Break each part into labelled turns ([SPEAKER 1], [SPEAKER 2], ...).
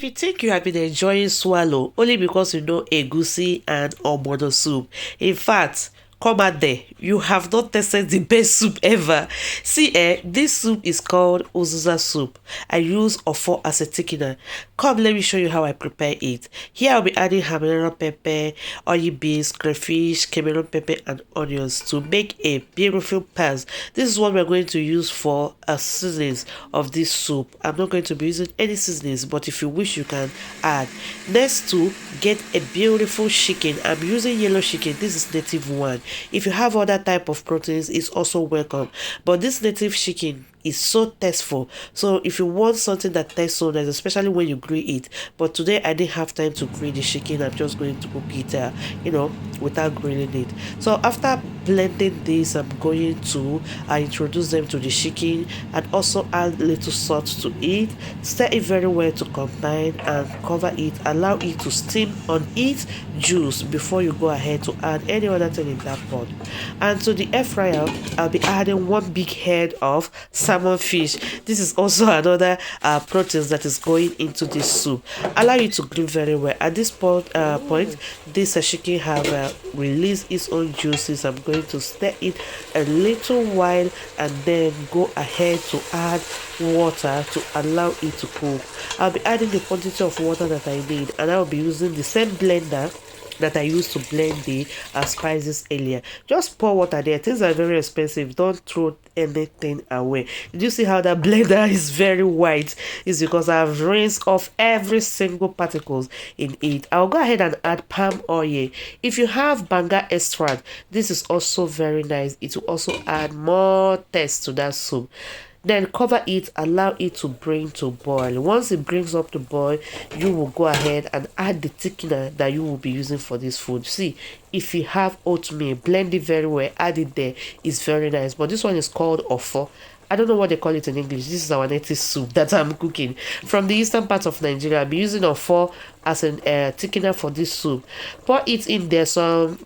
[SPEAKER 1] If you think you have been enjoying swallow only because you know egusi and ogbono soup, in fact, come out there, you have not tasted the best soup ever. See, this soup is called Uzizza soup. I use ofo as a thickener. Come, let me show you how I prepare it. Here I'll be adding habanero pepper, oil beans, crayfish, Cameroon pepper, and onions to make a beautiful paste. This is what we're going to use for seasonings of this soup. I'm not going to be using any seasonings, but if you wish, you can add. Next, to get a beautiful chicken. I'm using yellow chicken. This is native one. If you have other type of proteins, it's also welcome, but this native chicken is so tasteful. So if you want something that tastes so nice, especially when you grill it, but today I didn't have time to grill the chicken, I'm just going to cook it without grilling it. So after blending this, I'm going to introduce them to the chicken and also add little salt to it. Stir it very well to combine and cover it. Allow it to steam on its juice before you go ahead to add any other thing in that pot. And to the air fryer, I'll be adding one big head of salmon fish. This is also another protein that is going into this soup. Allow it to grill very well. At this point, this chicken have released its own juices. I'm going to stir it a little while and then go ahead to add water to allow it to cook. I'll be adding the quantity of water that I need, and I'll be using the same blender that I used to blend the spices earlier. Just pour water there. Things are very expensive. Don't throw anything away. Did you see how that blender is very white? It's because I've rinsed off every single particles in it. I'll go ahead and add palm oil. If you have banga extract, this is also very nice. It will also add more taste to that soup. Then cover it, allow it to bring to boil. Once it brings up to boil, you will go ahead and add the thickener that you will be using for this food. See, if you have oatmeal, blend it very well, add it there. It's very nice. But this one is called ofo. I don't know what they call it in English. This is our native soup that I'm cooking from the eastern part of Nigeria. I'll be using ofo as a thickener for this soup. Pour it in there. Some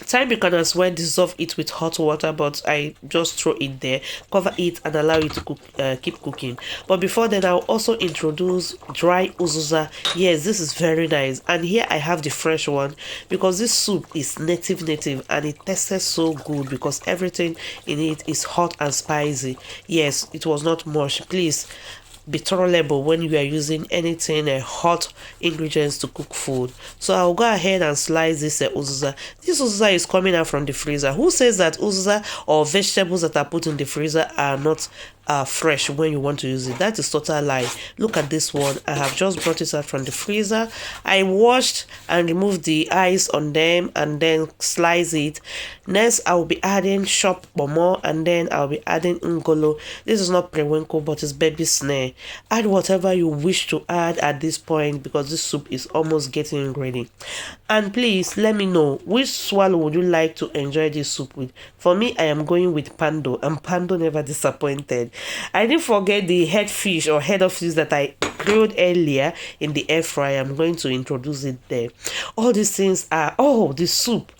[SPEAKER 1] time you can as well dissolve it with hot water, but I just throw it there, cover it, and allow it to cook, keep cooking. But before then, I'll also introduce dry Uzizza. Yes, this is very nice, and here I have the fresh one because this soup is native and it tastes so good because everything in it is hot and spicy. Yes, it was not much. Please be tolerable when you are using anything hot ingredients to cook food. So I'll go ahead and slice this Uzizza. This Uzizza is coming out from the freezer. Who says that Uzizza or vegetables that are put in the freezer are not fresh when you want to use it? That is total lie. Look at this one. I have just brought it out from the freezer. I washed and removed the ice on them and then slice it. Next, I will be adding shop bomo and then I'll be adding ngolo. This is not periwinkle, but it's baby snare. Add whatever you wish to add at this point because this soup is almost getting ready. And please let me know which swallow would you like to enjoy this soup with. For me, I am going with pando, and pando never disappointed. I didn't forget the head fish or head of fish that I grilled earlier in the air fryer. I'm going to introduce it there. All these things are, the soup,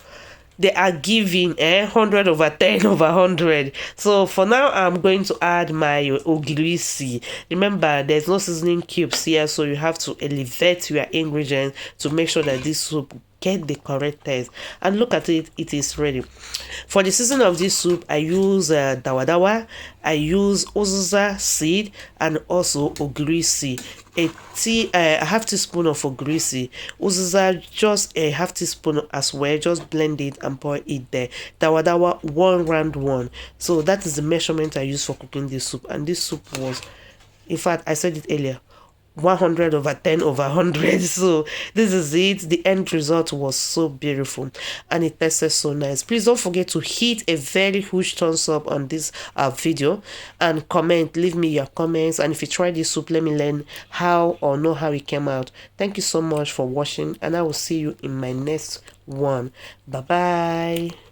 [SPEAKER 1] they are giving 100 over 10 over 100. So for now, I'm going to add my ogirisi. Remember, there's no seasoning cubes here, so you have to elevate your ingredients to make sure that this soup get the correct taste. And look at it, it is ready. For the season of this soup, I use dawadawa, I use Uzizza seed, and also ogirisi. A half teaspoon of ogirisi. Uzizza, just a half teaspoon as well. Just blend it and pour it there. Dawadawa, 1 round 1. So that is the measurement I use for cooking this soup. And this soup was, in fact, I said it earlier, 100 over 10 over 100. So this is it. The end result was so beautiful and it tasted so nice. Please don't forget to hit a very huge thumbs up on this video and comment. Leave me your comments, and if you try this soup, let me learn how or know how it came out. Thank you so much for watching, and I will see you in my next one. Bye bye.